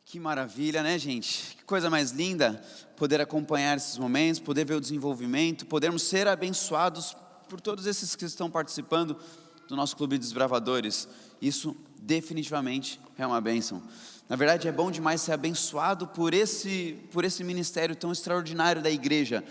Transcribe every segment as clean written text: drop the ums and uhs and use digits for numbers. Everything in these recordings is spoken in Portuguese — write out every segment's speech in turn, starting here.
Que maravilha, né, gente? Que coisa mais linda poder acompanhar esses momentos, poder ver o desenvolvimento, podermos ser abençoados por todos esses que estão participando do nosso Clube de Desbravadores. Isso definitivamente é uma bênção. Na verdade, é bom demais ser abençoado por esse ministério tão extraordinário da igreja.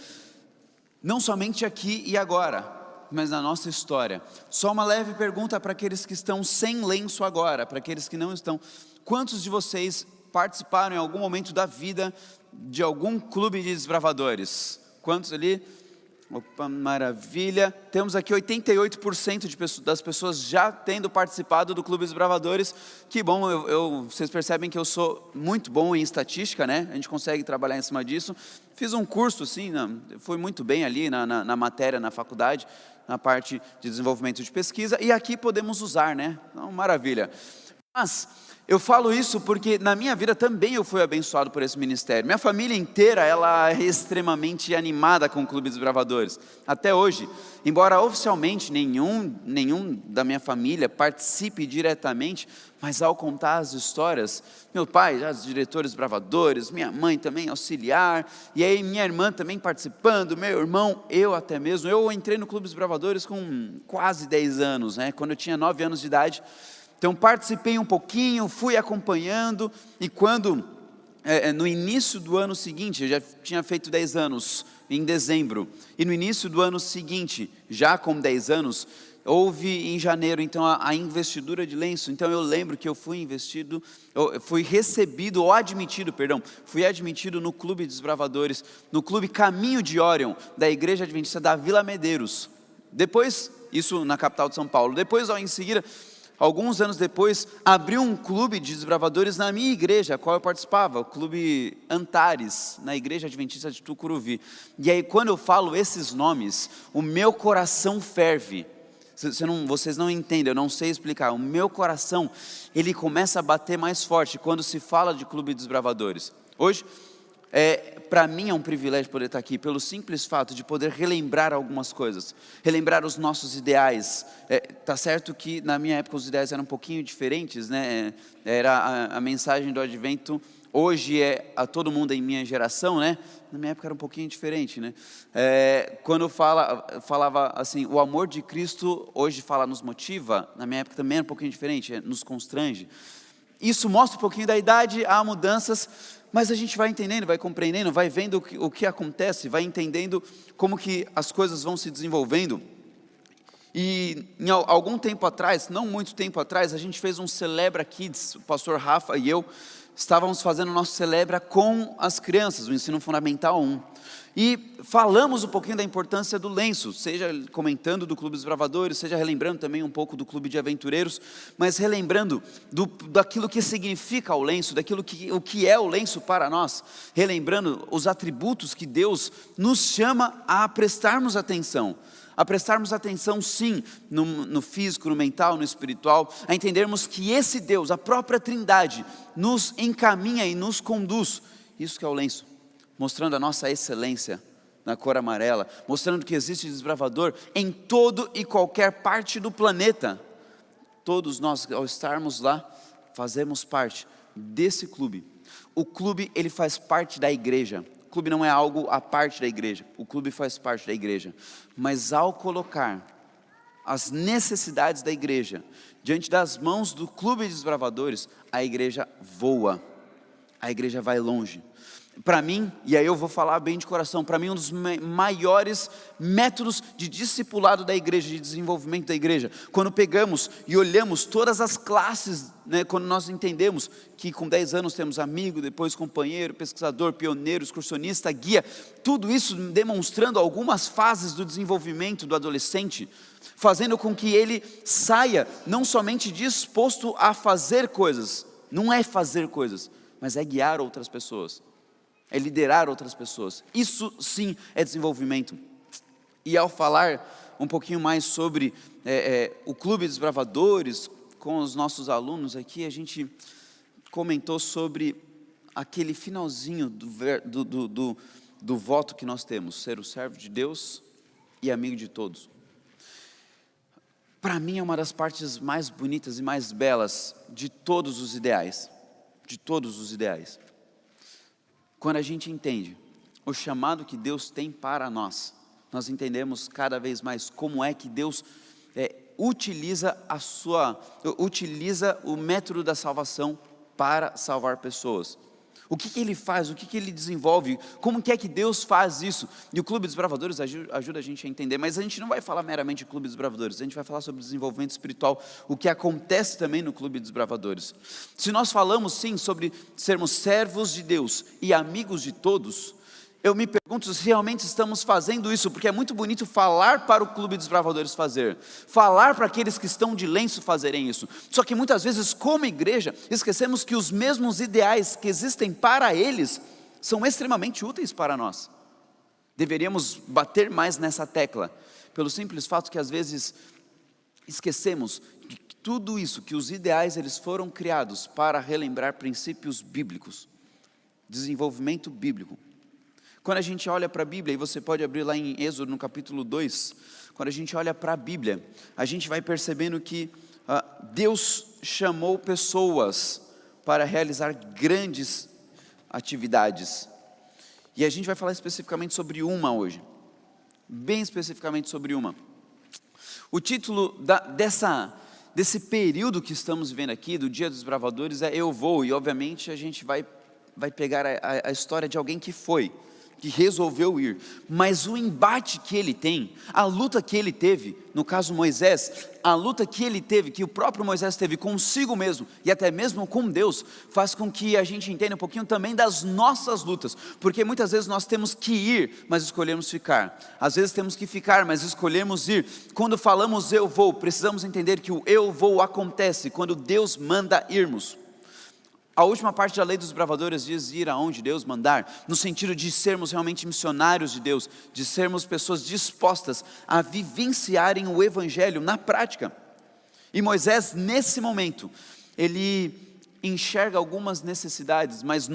Não somente aqui e agora, mas na nossa história. Só uma leve pergunta para aqueles que estão sem lenço agora, para aqueles que não estão. Quantos de vocês participaram em algum momento da vida de algum clube de desbravadores? Quantos ali? Opa, maravilha. Temos aqui 88% das pessoas já tendo participado do Clube dos Desbravadores. Que bom, vocês percebem que eu sou muito bom em estatística, né? A gente consegue trabalhar em cima disso. Fiz um curso, sim, fui muito bem ali na matéria, na faculdade, na parte de desenvolvimento de pesquisa. E aqui podemos usar, né? Então, maravilha. Mas eu falo isso porque na minha vida também eu fui abençoado por esse ministério. Minha família inteira, ela é extremamente animada com o Clube dos Bravadores. Até hoje, embora oficialmente nenhum da minha família participe diretamente, mas ao contar as histórias, meu pai já os diretores bravadores, minha mãe também auxiliar, e aí minha irmã também participando, meu irmão, eu até mesmo. Eu entrei no Clube dos Bravadores com quase 10 anos, né? Quando eu tinha 9 anos de idade. Então participei um pouquinho, fui acompanhando, e quando, no início do ano seguinte, eu já tinha feito 10 anos, em dezembro, e no início do ano seguinte, já com 10 anos, houve em janeiro, então, a investidura de lenço. Então eu lembro que eu fui admitido no Clube dos Desbravadores, no Clube Caminho de Orion, da Igreja Adventista da Vila Medeiros. Depois, isso na capital de São Paulo, depois, em seguida, alguns anos depois, abriu um clube de desbravadores na minha igreja, a qual eu participava, o Clube Antares, na Igreja Adventista de Tucuruvi. E aí, quando eu falo esses nomes, o meu coração ferve. Vocês não entendem, eu não sei explicar. O meu coração, ele começa a bater mais forte quando se fala de Clube de Desbravadores. Hoje, para mim é um privilégio poder estar aqui, pelo simples fato de poder relembrar algumas coisas, relembrar os nossos ideais. Tá certo que na minha época os ideais eram um pouquinho diferentes, né? Era a mensagem do advento, hoje é a todo mundo em minha geração, né? Na minha época era um pouquinho diferente, né? Quando eu falava assim, o amor de Cristo hoje nos motiva, na minha época também era um pouquinho diferente, nos constrange. Isso mostra um pouquinho da idade, há mudanças, mas a gente vai entendendo, vai compreendendo, vai vendo o que acontece, vai entendendo como que as coisas vão se desenvolvendo. E algum tempo atrás, não muito tempo atrás, a gente fez um Celebra Kids, o pastor Rafa e eu estávamos fazendo o nosso Celebra com as crianças, o ensino fundamental 1. E falamos um pouquinho da importância do lenço, seja comentando do Clube dos Bravadores, seja relembrando também um pouco do Clube de Aventureiros, mas relembrando daquilo que significa o lenço, o que é o lenço para nós, relembrando os atributos que Deus nos chama a prestarmos atenção. A prestarmos atenção sim, no físico, no mental, no espiritual, a entendermos que esse Deus, a própria Trindade, nos encaminha e nos conduz. Isso que é o lenço, mostrando a nossa excelência na cor amarela, mostrando que existe desbravador em todo e qualquer parte do planeta. Todos nós, ao estarmos lá, fazemos parte desse clube. O clube, ele faz parte da igreja. O clube não é algo à parte da igreja, o clube faz parte da igreja, mas ao colocar as necessidades da igreja diante das mãos do Clube de Desbravadores, a igreja voa, a igreja vai longe. Para mim, e aí eu vou falar bem de coração, para mim um dos maiores métodos de discipulado da igreja, de desenvolvimento da igreja, quando pegamos e olhamos todas as classes, né, quando nós entendemos que com 10 anos temos amigo, depois companheiro, pesquisador, pioneiro, excursionista, guia, tudo isso demonstrando algumas fases do desenvolvimento do adolescente, fazendo com que ele saia não somente disposto a fazer coisas, não é fazer coisas, mas é guiar outras pessoas, é liderar outras pessoas. Isso sim é desenvolvimento. E ao falar um pouquinho mais sobre o Clube dos Bravadores, com os nossos alunos aqui, a gente comentou sobre aquele finalzinho do voto que nós temos, ser o servo de Deus e amigo de todos. Para mim é uma das partes mais bonitas e mais belas de todos os ideais. de todos os ideais. Quando a gente entende o chamado que Deus tem para nós, nós entendemos cada vez mais como é que Deus utiliza o método da salvação para salvar pessoas. O que Ele faz, o que Ele desenvolve, como que é que Deus faz isso? E o Clube dos Bravadores ajuda a gente a entender, mas a gente não vai falar meramente de Clube dos Bravadores, a gente vai falar sobre desenvolvimento espiritual, o que acontece também no Clube dos Bravadores. Se nós falamos sim sobre sermos servos de Deus e amigos de todos, eu me pergunto se realmente estamos fazendo isso, porque é muito bonito falar para o Clube dos Bravadores fazer, falar para aqueles que estão de lenço fazerem isso, só que muitas vezes como igreja, esquecemos que os mesmos ideais que existem para eles, são extremamente úteis para nós. Deveríamos bater mais nessa tecla, pelo simples fato que às vezes esquecemos que tudo isso, que os ideais eles foram criados para relembrar princípios bíblicos, desenvolvimento bíblico. Quando a gente olha para a Bíblia, e você pode abrir lá em Êxodo no capítulo 2, quando a gente olha para a Bíblia, a gente vai percebendo que Deus chamou pessoas para realizar grandes atividades, e a gente vai falar especificamente sobre uma hoje, bem especificamente sobre uma. O título desse período que estamos vivendo aqui, do Dia dos Bravadores, é Eu Vou, e obviamente a gente vai pegar a história de alguém que resolveu ir, mas o embate que ele tem, a luta que ele teve, no caso Moisés, a luta que ele teve, que o próprio Moisés teve consigo mesmo, e até mesmo com Deus, faz com que a gente entenda um pouquinho também das nossas lutas, porque muitas vezes nós temos que ir, mas escolhemos ficar, às vezes temos que ficar, mas escolhemos ir. Quando falamos eu vou, precisamos entender que o eu vou acontece quando Deus manda irmos. A última parte da lei dos bravadores diz ir aonde Deus mandar, no sentido de sermos realmente missionários de Deus, de sermos pessoas dispostas a vivenciarem o Evangelho na prática. E Moisés, nesse momento, ele enxerga algumas necessidades, mas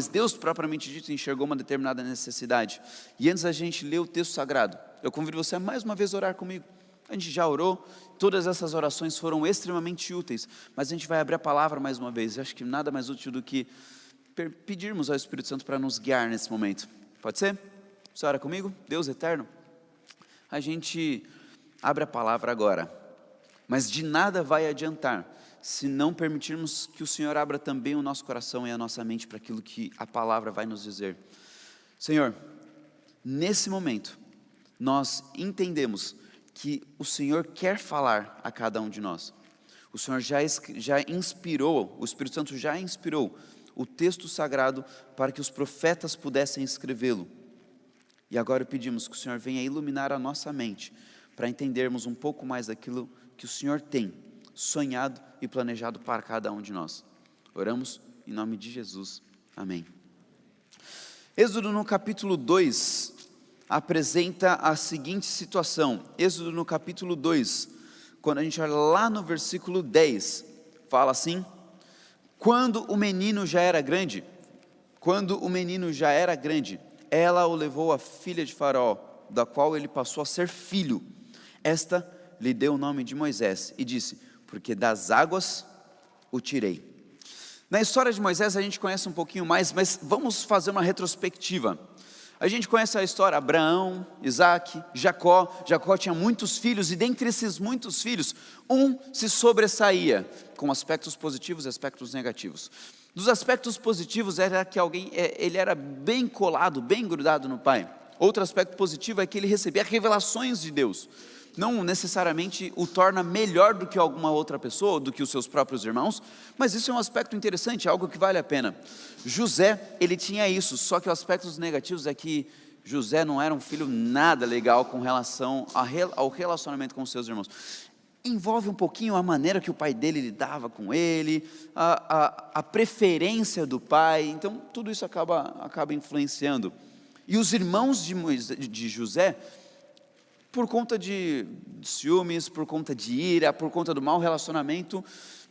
Deus propriamente dito enxergou uma determinada necessidade. E antes da gente ler o texto sagrado, eu convido você a mais uma vez orar comigo. A gente já orou, todas essas orações foram extremamente úteis, mas a gente vai abrir a palavra mais uma vez. Eu acho que nada mais útil do que pedirmos ao Espírito Santo para nos guiar nesse momento. Pode ser? Você ora comigo? Deus eterno, a gente abre a palavra agora, mas de nada vai adiantar se não permitirmos que o Senhor abra também o nosso coração e a nossa mente para aquilo que a palavra vai nos dizer. Senhor, nesse momento, nós entendemos que o Senhor quer falar a cada um de nós. O Senhor já inspirou, o Espírito Santo já inspirou o texto sagrado para que os profetas pudessem escrevê-lo. E agora pedimos que o Senhor venha iluminar a nossa mente, para entendermos um pouco mais daquilo que o Senhor tem sonhado e planejado para cada um de nós. Oramos em nome de Jesus. Amém. Êxodo no capítulo 2, apresenta a seguinte situação. Êxodo no capítulo 2, quando a gente olha lá no versículo 10, fala assim: quando o menino já era grande, ela o levou à filha de Faraó, da qual ele passou a ser filho. Esta lhe deu o nome de Moisés e disse: porque das águas o tirei. Na história de Moisés a gente conhece um pouquinho mais, mas vamos fazer uma retrospectiva. A gente conhece a história, Abraão, Isaac, Jacó. Jacó tinha muitos filhos, e dentre esses muitos filhos, um se sobressaía, com aspectos positivos e aspectos negativos. Dos aspectos positivos era que ele era bem colado, bem grudado no pai. Outro aspecto positivo é que ele recebia revelações de Deus. Não necessariamente o torna melhor do que alguma outra pessoa, do que os seus próprios irmãos, mas isso é um aspecto interessante, algo que vale a pena. José, ele tinha isso, só que os aspectos negativos é que José não era um filho nada legal com relação ao relacionamento com os seus irmãos. Envolve um pouquinho a maneira que o pai dele lidava com ele, a preferência do pai, então tudo isso acaba influenciando. E os irmãos de José, por conta de ciúmes, por conta de ira, por conta do mau relacionamento,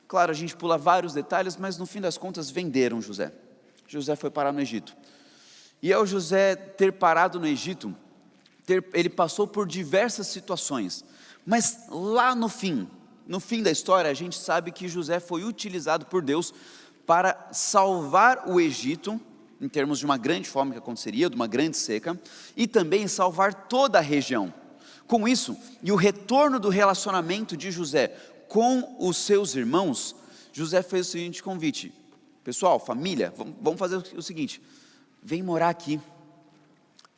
claro, a gente pula vários detalhes, mas no fim das contas venderam José. José foi parar no Egito. E ao José ter parado no Egito, ele passou por diversas situações, mas lá no fim da história, a gente sabe que José foi utilizado por Deus para salvar o Egito, em termos de uma grande fome que aconteceria, de uma grande seca, e também salvar toda a região. Com isso, e o retorno do relacionamento de José com os seus irmãos, José fez o seguinte convite: pessoal, família, vamos fazer o seguinte, vem morar aqui,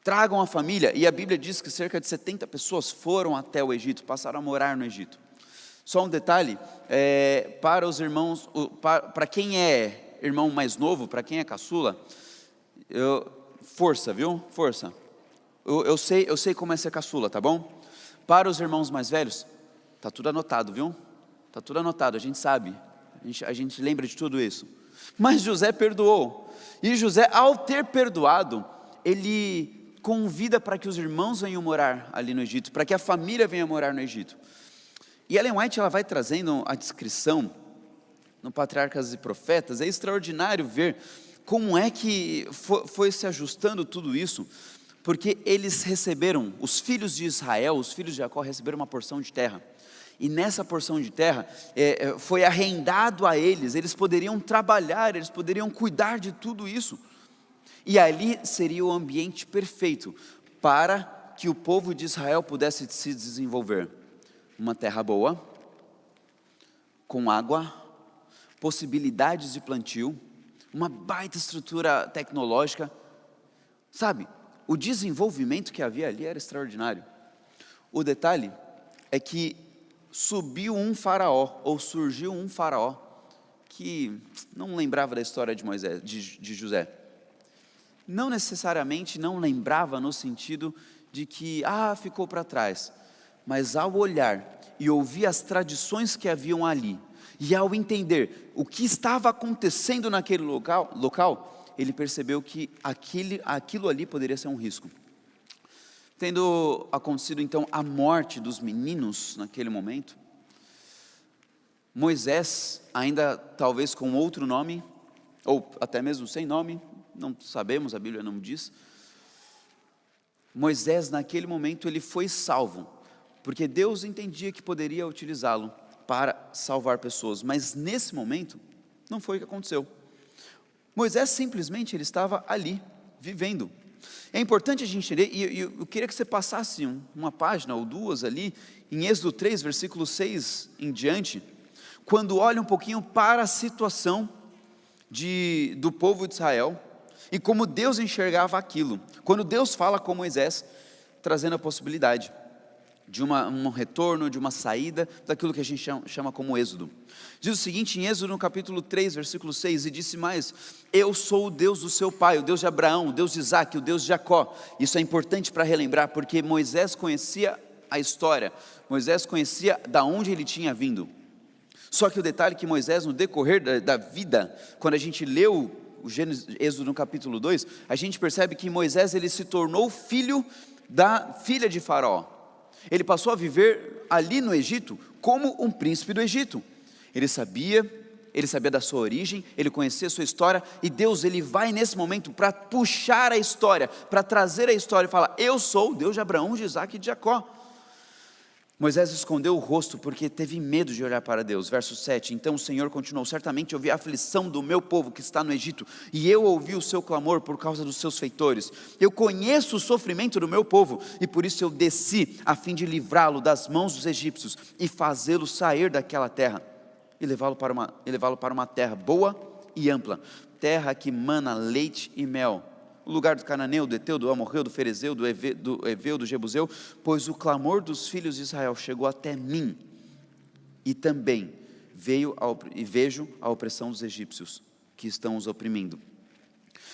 tragam a família. E a Bíblia diz que cerca de 70 pessoas foram até o Egito, passaram a morar no Egito. Só um detalhe, para os irmãos, para quem é irmão mais novo, para quem é caçula, força, viu? Força. Eu sei como é ser caçula, tá bom? Para os irmãos mais velhos, tá tudo anotado, viu? Tá tudo anotado, a gente sabe, a gente lembra de tudo isso. Mas José perdoou, e José, ao ter perdoado, ele convida para que os irmãos venham morar ali no Egito, para que a família venha morar no Egito. E Ellen White, ela vai trazendo a descrição no Patriarcas e Profetas. É extraordinário ver como é que foi se ajustando tudo isso, porque eles receberam, os filhos de Israel, os filhos de Jacó receberam uma porção de terra, e nessa porção de terra foi arrendado a eles poderiam trabalhar, eles poderiam cuidar de tudo isso, e ali seria o ambiente perfeito para que o povo de Israel pudesse se desenvolver. Uma terra boa, com água, possibilidades de plantio, uma baita estrutura tecnológica, sabe? O desenvolvimento que havia ali era extraordinário. O detalhe é que surgiu um faraó, que não lembrava da história de Moisés, de José. Não necessariamente não lembrava no sentido de que, ficou para trás, mas ao olhar e ouvir as tradições que haviam ali, e ao entender o que estava acontecendo naquele local, ele percebeu que aquilo ali poderia ser um risco. Tendo acontecido então a morte dos meninos naquele momento, Moisés, ainda talvez com outro nome, ou até mesmo sem nome, não sabemos, a Bíblia não diz, Moisés naquele momento ele foi salvo, porque Deus entendia que poderia utilizá-lo para salvar pessoas, mas nesse momento não foi o que aconteceu. Moisés simplesmente ele estava ali, vivendo. É importante a gente entender, e eu queria que você passasse uma página ou duas ali, em Êxodo 3, versículo 6 em diante, quando olha um pouquinho para a situação do povo de Israel, e como Deus enxergava aquilo, quando Deus fala com Moisés, trazendo a possibilidade de um retorno, de uma saída, daquilo que a gente chama como êxodo. Diz o seguinte em Êxodo no capítulo 3, versículo 6, e disse mais: eu sou o Deus do seu pai, o Deus de Abraão, o Deus de Isaac, o Deus de Jacó. Isso é importante para relembrar, porque Moisés conhecia a história, Moisés conhecia da onde ele tinha vindo. Só que o detalhe é que Moisés, no decorrer da vida, quando a gente leu o Êxodo no capítulo 2, a gente percebe que Moisés ele se tornou filho da filha de Faraó. Ele passou a viver ali no Egito como um príncipe do Egito. Ele sabia da sua origem, ele conhecia a sua história, e Deus ele vai nesse momento para puxar a história, para trazer a história e falar: eu sou o Deus de Abraão, de Isaac e de Jacó. Moisés escondeu o rosto porque teve medo de olhar para Deus. Verso 7, então o Senhor continuou: certamente eu vi a aflição do meu povo que está no Egito, e eu ouvi o seu clamor por causa dos seus feitores. Eu conheço o sofrimento do meu povo, e por isso eu desci, a fim de livrá-lo das mãos dos egípcios, e fazê-lo sair daquela terra, e levá-lo para uma terra boa e ampla, terra que mana leite e mel, o lugar do cananeu, do eteu, do amorreu, do ferezeu, do eveu, do jebuseu, pois o clamor dos filhos de Israel chegou até mim, e também vejo a opressão dos egípcios, que estão os oprimindo.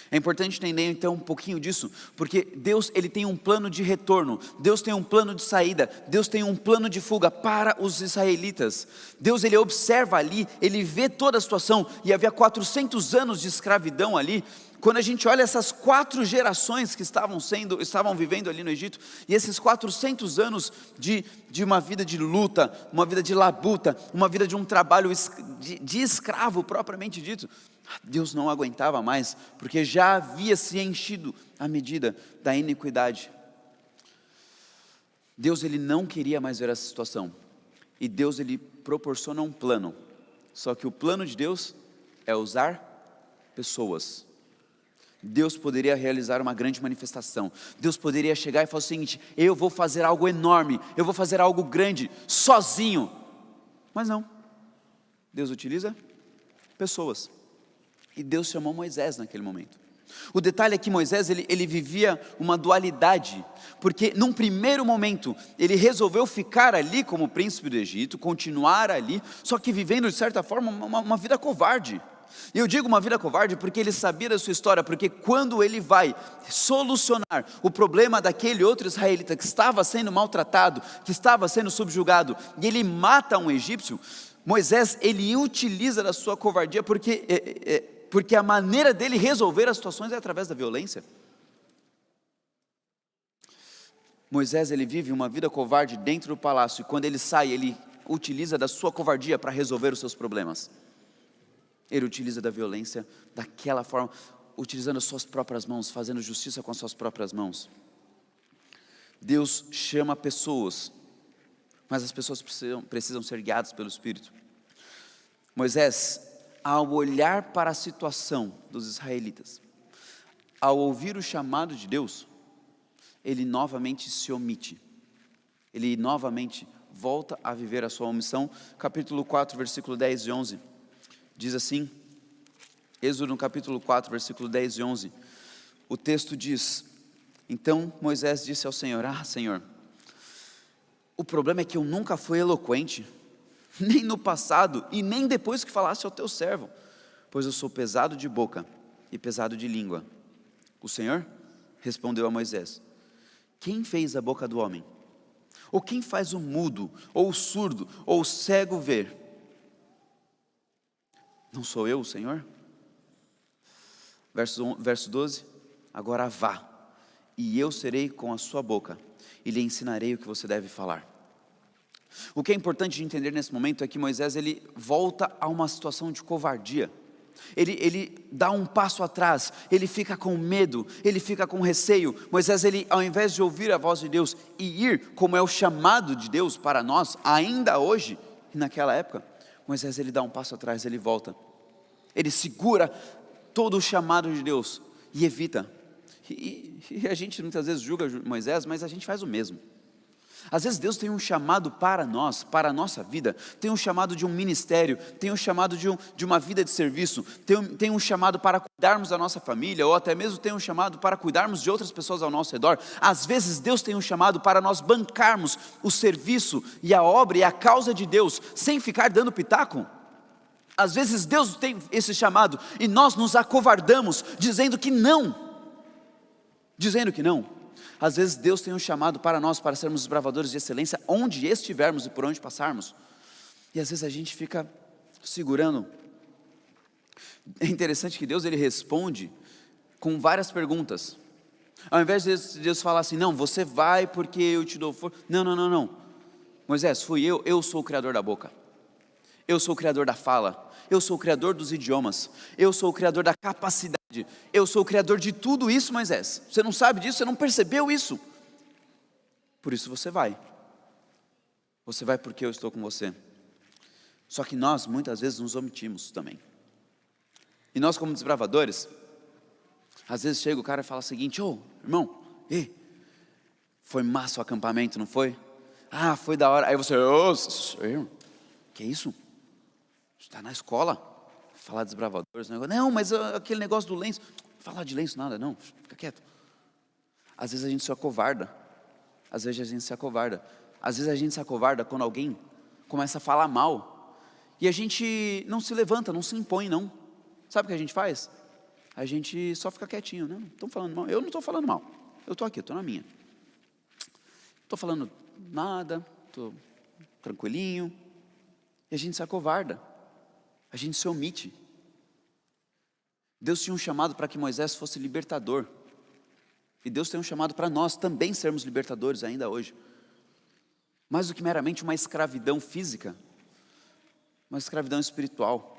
É importante entender então um pouquinho disso, porque Deus ele tem um plano de retorno, Deus tem um plano de saída, Deus tem um plano de fuga para os israelitas. Deus ele observa ali, ele vê toda a situação, e havia 400 anos de escravidão ali. Quando a gente olha essas 4 gerações que estavam vivendo ali no Egito, e esses 400 anos de uma vida de luta, uma vida de labuta, uma vida de um trabalho de escravo propriamente dito, Deus não aguentava mais, porque já havia se enchido a medida da iniquidade. Deus ele não queria mais ver essa situação, e Deus ele proporciona um plano, só que o plano de Deus é usar pessoas. Deus poderia realizar uma grande manifestação. Deus poderia chegar e falar o seguinte: eu vou fazer algo enorme, eu vou fazer algo grande, sozinho. Mas não, Deus utiliza pessoas. E Deus chamou Moisés naquele momento. O detalhe é que Moisés, ele vivia uma dualidade, porque num primeiro momento, ele resolveu ficar ali como príncipe do Egito, continuar ali, só que vivendo de certa forma uma vida covarde. E eu digo uma vida covarde porque ele sabia da sua história, porque quando ele vai solucionar o problema daquele outro israelita que estava sendo maltratado, que estava sendo subjugado, e ele mata um egípcio, Moisés, ele utiliza da sua covardia, porque a maneira dele resolver as situações é através da violência. Moisés, ele vive uma vida covarde dentro do palácio, e quando ele sai, ele utiliza da sua covardia para resolver os seus problemas. Ele utiliza da violência daquela forma, utilizando as suas próprias mãos, fazendo justiça com as suas próprias mãos. Deus chama pessoas, mas as pessoas precisam ser guiadas pelo Espírito. Moisés, ao olhar para a situação dos israelitas, ao ouvir o chamado de Deus, ele novamente se omite, ele novamente volta a viver a sua omissão. Capítulo 4, versículo 10 e 11, diz assim, Êxodo no capítulo 4, versículo 10 e 11, o texto diz: então Moisés disse ao Senhor: Senhor, o problema é que eu nunca fui eloquente, nem no passado e nem depois que falaste ao teu servo, pois eu sou pesado de boca e pesado de língua. O Senhor respondeu a Moisés: quem fez a boca do homem? Ou quem faz o mudo, ou o surdo, ou o cego ver? Não sou eu o Senhor? Verso 12, agora vá, e eu serei com a sua boca, e lhe ensinarei o que você deve falar. O que é importante de entender nesse momento é que Moisés, ele volta a uma situação de covardia. Ele dá um passo atrás, ele fica com medo, ele fica com receio. Moisés, ele, ao invés de ouvir a voz de Deus e ir, como é o chamado de Deus para nós, ainda hoje, e naquela época, Moisés, ele dá um passo atrás, ele volta, ele segura todo o chamado de Deus e evita. E a gente muitas vezes julga Moisés, mas a gente faz o mesmo. Às vezes Deus tem um chamado para nós, para a nossa vida, tem um chamado de um ministério, tem um chamado de uma vida de serviço, tem um chamado para cuidarmos da nossa família, ou até mesmo tem um chamado para cuidarmos de outras pessoas ao nosso redor. Às vezes Deus tem um chamado para nós bancarmos o serviço e a obra e a causa de Deus, sem ficar dando pitaco. Às vezes Deus tem esse chamado e nós nos acovardamos, dizendo que não. Às vezes Deus tem um chamado para nós, para sermos desbravadores de excelência, onde estivermos e por onde passarmos. E às vezes a gente fica segurando. É interessante que Deus, ele responde com várias perguntas. Ao invés de Deus falar assim: não, você vai porque eu te dou força. Não. Moisés, fui eu sou o criador da boca. Eu sou o criador da fala. Eu sou o criador dos idiomas. Eu sou o criador da capacidade. Eu sou o criador de tudo isso, Moisés. Você não sabe disso, você não percebeu isso. Por isso você vai. Você vai porque eu estou com você. Só que nós, muitas vezes, nos omitimos também. E nós, como desbravadores, às vezes chega o cara e fala o seguinte: irmão, foi massa o acampamento, não foi? Foi da hora. Aí você: que isso? Está na escola, falar de desbravadores, não, mas aquele negócio do lenço, falar de lenço nada, não, fica quieto. Às vezes a gente se acovarda, às vezes a gente se acovarda quando alguém começa a falar mal, e a gente não se levanta, não se impõe não. Sabe o que a gente faz? A gente só fica quietinho, não estou falando mal, eu não estou falando mal, eu estou aqui, estou na minha, estou falando nada, estou tranquilinho, e a gente se acovarda. A gente se omite. Deus tinha um chamado para que Moisés fosse libertador. E Deus tem um chamado para nós também sermos libertadores ainda hoje. Mais do que meramente uma escravidão física, uma escravidão espiritual.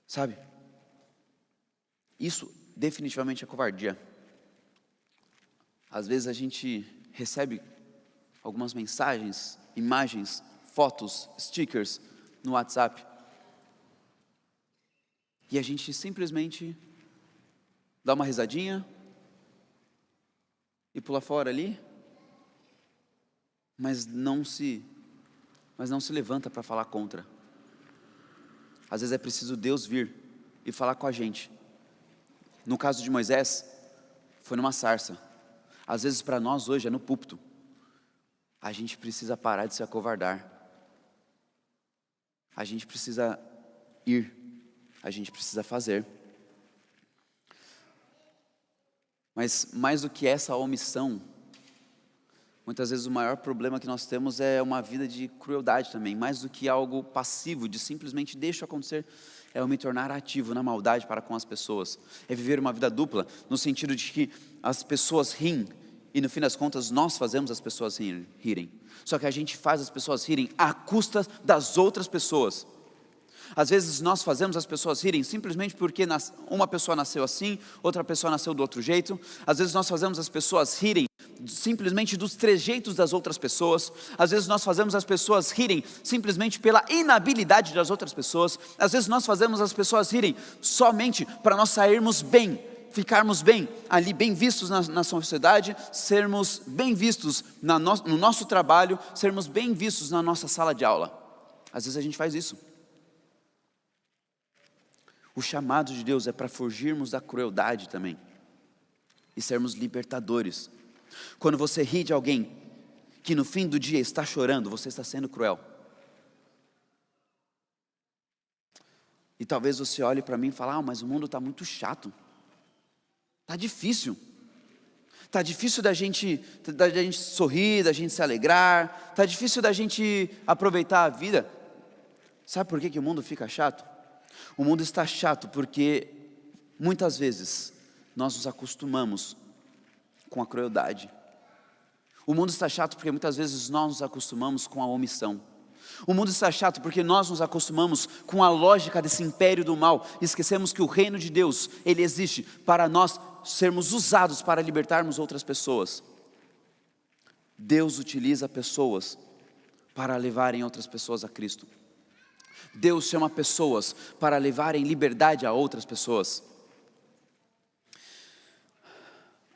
Sabe? Isso definitivamente é covardia. Às vezes a gente recebe algumas mensagens, imagens, fotos, stickers no WhatsApp. e a gente simplesmente dá uma risadinha e pula fora ali, mas não se levanta para falar contra. Às vezes é preciso Deus vir e falar com a gente. No caso de Moisés, foi numa sarça. Às vezes para nós hoje é no púlpito. A gente precisa parar de se acovardar. A gente precisa ir. A gente precisa fazer. Mas mais do que essa omissão, muitas vezes o maior problema que nós temos é uma vida de crueldade também. Mais do que algo passivo, de simplesmente deixo acontecer, é eu me tornar ativo na maldade para com as pessoas. É viver uma vida dupla, no sentido de que as pessoas riem, e no fim das contas nós fazemos as pessoas rirem. Só que a gente faz as pessoas rirem à custa das outras pessoas. Às vezes nós fazemos as pessoas rirem simplesmente porque uma pessoa nasceu assim, outra pessoa nasceu do outro jeito. Às vezes nós fazemos as pessoas rirem simplesmente dos trejeitos das outras pessoas. Às vezes nós fazemos as pessoas rirem simplesmente pela inabilidade das outras pessoas. Às vezes nós fazemos as pessoas rirem somente para nós sairmos bem, ficarmos bem, ali bem vistos na sociedade, sermos bem vistos no nosso trabalho, sermos bem vistos na nossa sala de aula. Às vezes a gente faz isso. O chamado de Deus é para fugirmos da crueldade também e sermos libertadores. Quando você ri de alguém que no fim do dia está chorando, você está sendo cruel. E talvez você olhe para mim e fale: mas o mundo está muito chato, está difícil. Está difícil da gente sorrir, da gente se alegrar, está difícil da gente aproveitar a vida. Sabe por que o mundo fica chato? O mundo está chato porque muitas vezes nós nos acostumamos com a crueldade. O mundo está chato porque muitas vezes nós nos acostumamos com a omissão. O mundo está chato porque nós nos acostumamos com a lógica desse império do mal. Esquecemos que o reino de Deus, ele existe para nós sermos usados para libertarmos outras pessoas. Deus utiliza pessoas para levarem outras pessoas a Cristo. Deus chama pessoas para levarem liberdade a outras pessoas.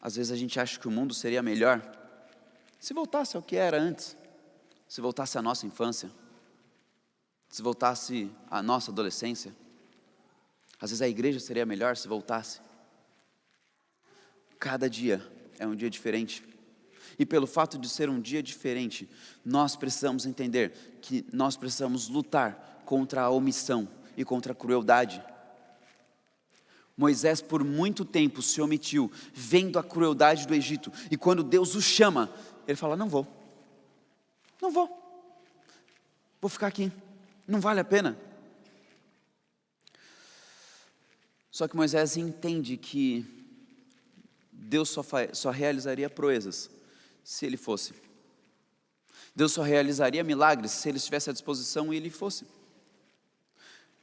Às vezes a gente acha que o mundo seria melhor se voltasse ao que era antes, se voltasse à nossa infância, se voltasse à nossa adolescência. Às vezes a igreja seria melhor se voltasse. Cada dia é um dia diferente. E pelo fato de ser um dia diferente, nós precisamos entender que nós precisamos lutar contra a omissão e contra a crueldade. Moisés por muito tempo se omitiu, vendo a crueldade do Egito, e quando Deus o chama, ele fala: não vou ficar aqui, não vale a pena. Só que Moisés entende que Deus só realizaria proezas se ele fosse. Deus só realizaria milagres se ele estivesse à disposição e ele fosse.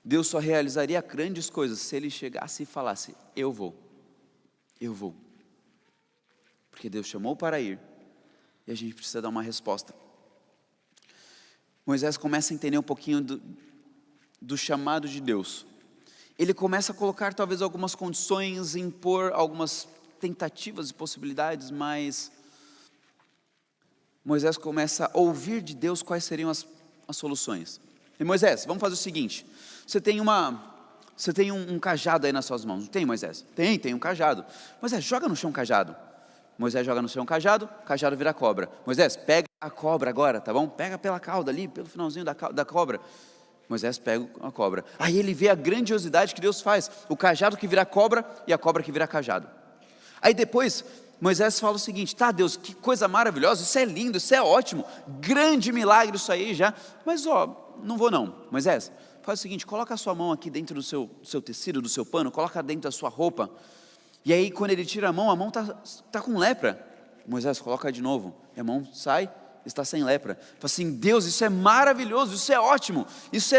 Deus só realizaria grandes coisas se ele chegasse e falasse: eu vou. Porque Deus chamou para ir, e a gente precisa dar uma resposta. Moisés começa a entender um pouquinho do chamado de Deus. Ele começa a colocar talvez algumas condições, impor algumas tentativas e possibilidades, mas Moisés começa a ouvir de Deus quais seriam as soluções. E Moisés, vamos fazer o seguinte: você tem um cajado aí nas suas mãos, não tem, Moisés? Tem um cajado. Moisés, joga no chão um cajado. Moisés joga no chão um cajado, o cajado vira cobra. Moisés, pega a cobra agora, tá bom? Pega pela cauda ali, pelo finalzinho da cobra. Moisés pega a cobra. Aí ele vê a grandiosidade que Deus faz: o cajado que vira cobra e a cobra que vira cajado. Aí depois Moisés fala o seguinte: tá, Deus, que coisa maravilhosa, isso é lindo, isso é ótimo, grande milagre isso aí já, mas não vou não. Moisés, faz o seguinte: coloca a sua mão aqui dentro do seu tecido, do seu pano, coloca dentro da sua roupa, e aí quando ele tira a mão tá com lepra. Moisés, coloca de novo, e a mão sai, está sem lepra. Fala assim: Deus, isso é maravilhoso, isso é ótimo, isso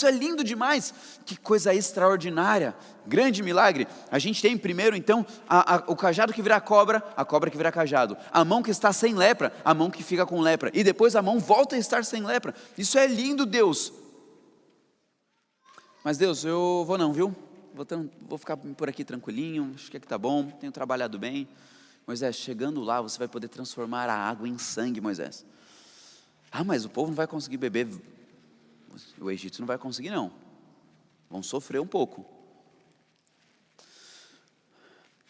é lindo demais, que coisa extraordinária, grande milagre. A gente tem primeiro então o cajado que vira cobra, a cobra que vira cajado, a mão que está sem lepra, a mão que fica com lepra, e depois a mão volta a estar sem lepra. Isso é lindo, Deus. Mas Deus, eu vou não, viu? vou ficar por aqui tranquilinho, acho que aqui está bom, tenho trabalhado bem. Moisés, chegando lá, você vai poder transformar a água em sangue, Moisés. Ah, mas o povo não vai conseguir beber, o Egito não vai conseguir não, vão sofrer um pouco.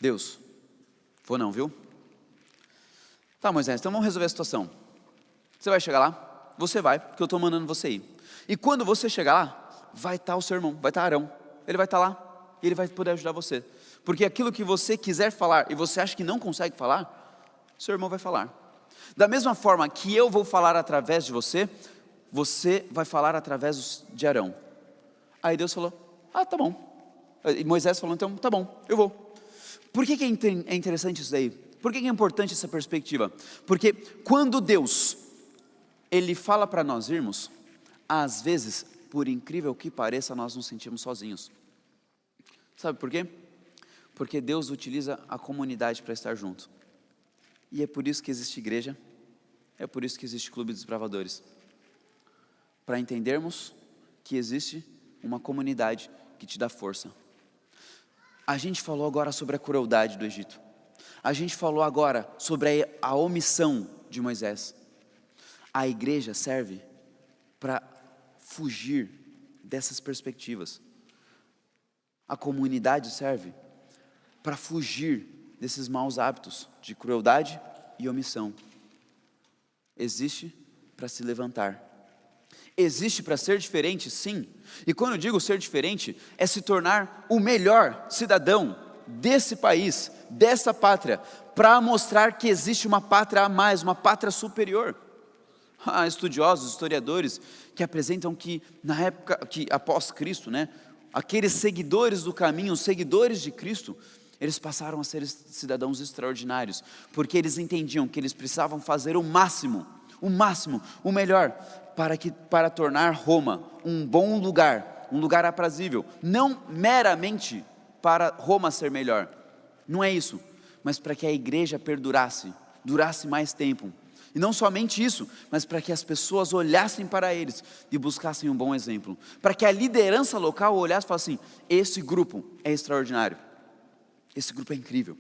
Deus, vou não, viu? Tá, Moisés, então vamos resolver a situação. Você vai chegar lá? Você vai, porque eu estou mandando você ir. E quando você chegar lá, vai estar o seu irmão, vai estar Arão. Ele vai estar lá e ele vai poder ajudar você. Porque aquilo que você quiser falar e você acha que não consegue falar, seu irmão vai falar. Da mesma forma que eu vou falar através de você, você vai falar através de Arão. Aí Deus falou, tá bom. E Moisés falou, então tá bom, eu vou. Por que é interessante isso daí? Por que é importante essa perspectiva? Porque quando Deus, Ele fala para nós irmos, às vezes, por incrível que pareça, nós nos sentimos sozinhos. Sabe por quê? Porque Deus utiliza a comunidade para estar junto. E é por isso que existe igreja, é por isso que existe Clube dos Desbravadores. Para entendermos que existe uma comunidade que te dá força. A gente falou agora sobre a crueldade do Egito. A gente falou agora sobre a omissão de Moisés. A igreja serve para fugir dessas perspectivas. A comunidade serve para fugir desses maus hábitos de crueldade e omissão. Existe para se levantar. Existe para ser diferente, sim. E quando eu digo ser diferente, é se tornar o melhor cidadão desse país, dessa pátria, para mostrar que existe uma pátria a mais, uma pátria superior. Há estudiosos, historiadores, que apresentam que na época, que após Cristo, aqueles seguidores do caminho, os seguidores de Cristo, eles passaram a ser cidadãos extraordinários, porque eles entendiam que eles precisavam fazer o máximo, o melhor, para tornar Roma um bom lugar, um lugar aprazível, não meramente para Roma ser melhor, não é isso, mas para que a igreja perdurasse, durasse mais tempo, e não somente isso, mas para que as pessoas olhassem para eles e buscassem um bom exemplo, para que a liderança local olhasse e falasse assim, esse grupo é extraordinário, esse grupo é incrível.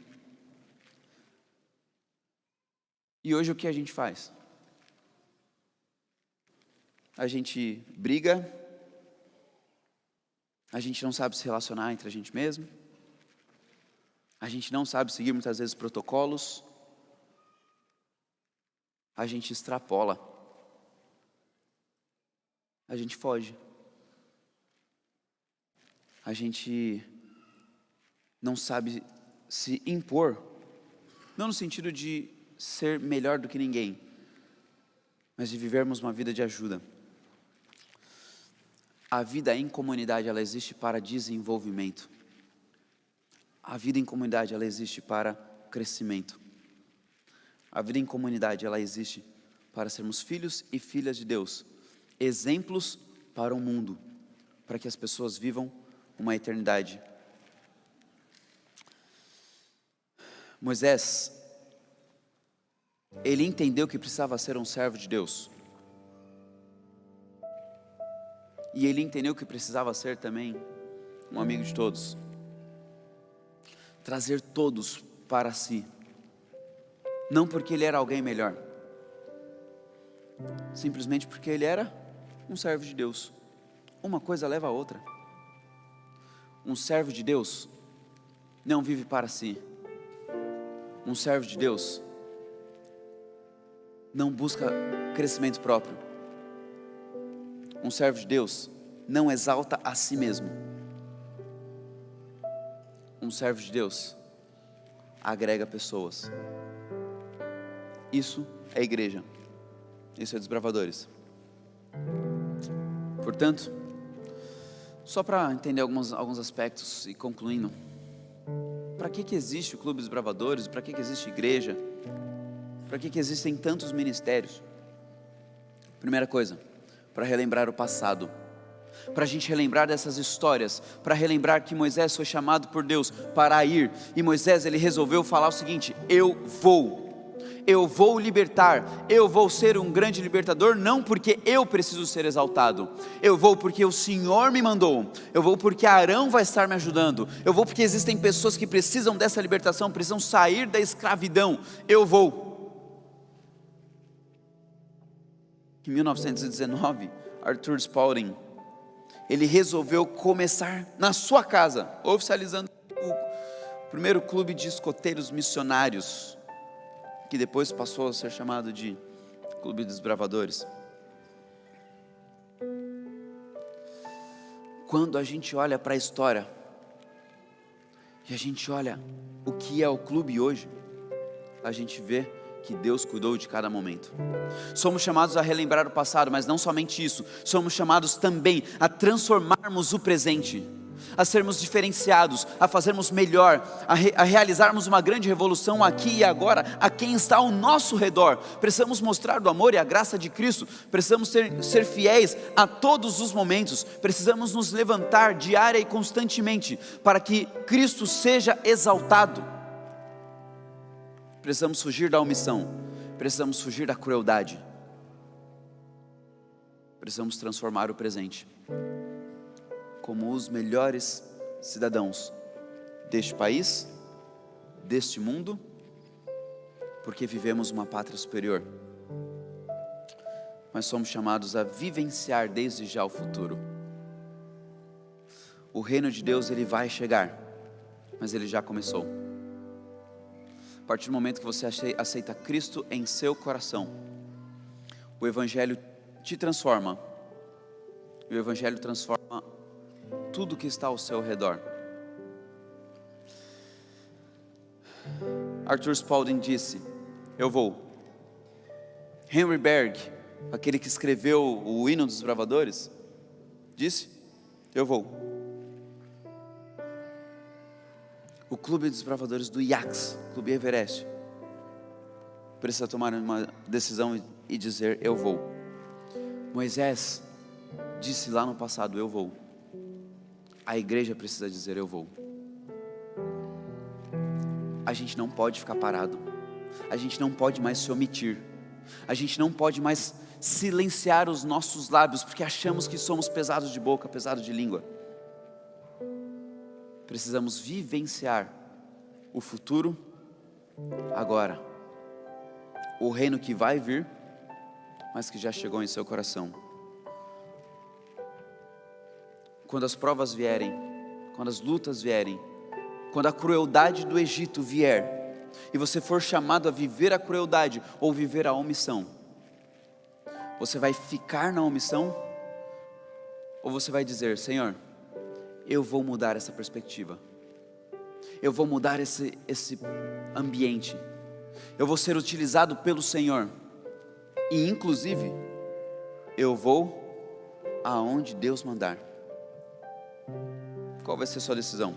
E hoje o que a gente faz? A gente briga, a gente não sabe se relacionar entre a gente mesmo, a gente não sabe seguir muitas vezes protocolos, a gente extrapola, a gente foge, a gente não sabe se impor, não no sentido de ser melhor do que ninguém, mas de vivermos uma vida de ajuda. A vida em comunidade, ela existe para desenvolvimento. A vida em comunidade, ela existe para crescimento. A vida em comunidade, ela existe para sermos filhos e filhas de Deus, exemplos para o mundo, para que as pessoas vivam uma eternidade. Moisés, ele entendeu que precisava ser um servo de Deus. E ele entendeu que precisava ser também um amigo de todos. Trazer todos para si. Não porque ele era alguém melhor. Simplesmente porque ele era um servo de Deus. Uma coisa leva a outra. Um servo de Deus não vive para si. Um servo de Deus não busca crescimento próprio. Um servo de Deus não exalta a si mesmo. Um servo de Deus agrega pessoas. Isso é igreja. Isso é Desbravadores. Portanto, só para entender alguns aspectos e concluindo, para que existe o Clube Desbravadores? Para que existe igreja? Para que existem tantos ministérios? Primeira coisa, para relembrar o passado, para a gente relembrar dessas histórias, para relembrar que Moisés foi chamado por Deus para ir, e Moisés ele resolveu falar o seguinte: eu eu vou libertar, eu vou ser um grande libertador, não porque eu preciso ser exaltado, eu vou porque o Senhor me mandou, eu vou porque Arão vai estar me ajudando, eu vou porque existem pessoas que precisam dessa libertação, precisam sair da escravidão, eu vou. Em 1919, Arthur Spalding, ele resolveu começar na sua casa, oficializando o primeiro clube de escoteiros missionários, que depois passou a ser chamado de Clube dos Bravadores. Quando a gente olha para a história, e a gente olha o que é o clube hoje, a gente vê que Deus cuidou de cada momento. Somos chamados a relembrar o passado, mas não somente isso, somos chamados também a transformarmos o presente, a sermos diferenciados, a fazermos melhor, a realizarmos uma grande revolução aqui e agora, a quem está ao nosso redor. Precisamos mostrar o amor e a graça de Cristo, precisamos ser fiéis a todos os momentos, precisamos nos levantar diária e constantemente, para que Cristo seja exaltado. Precisamos fugir da omissão, precisamos fugir da crueldade, precisamos transformar o presente como os melhores cidadãos deste país, deste mundo, porque vivemos uma pátria superior, mas somos chamados a vivenciar desde já o futuro. O reino de Deus, ele vai chegar, mas ele já começou. A partir do momento que você aceita Cristo em seu coração, o Evangelho te transforma, e o Evangelho transforma tudo que está ao seu redor. Arthur Spalding disse: eu vou. Henry Berg, aquele que escreveu o Hino dos Bravadores, disse: eu vou. O Clube dos Bravadores do IACS, Clube Everest, precisa tomar uma decisão e dizer: eu vou. Moisés disse lá no passado: eu vou. A igreja precisa dizer: eu vou. A gente não pode ficar parado, a gente não pode mais se omitir, a gente não pode mais silenciar os nossos lábios, porque achamos que somos pesados de boca, pesados de língua. Precisamos vivenciar o futuro agora, o reino que vai vir, mas que já chegou em seu coração. Quando as provas vierem, quando as lutas vierem, quando a crueldade do Egito vier, e você for chamado a viver a crueldade ou viver a omissão, você vai ficar na omissão, ou você vai dizer: Senhor, eu vou mudar essa perspectiva, eu vou mudar esse ambiente, eu vou ser utilizado pelo Senhor, e inclusive, eu vou aonde Deus mandar. Qual vai ser a sua decisão?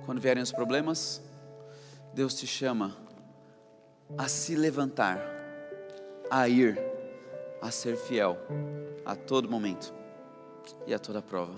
Quando vierem os problemas, Deus te chama a se levantar, a ir, a ser fiel a todo momento e a toda prova.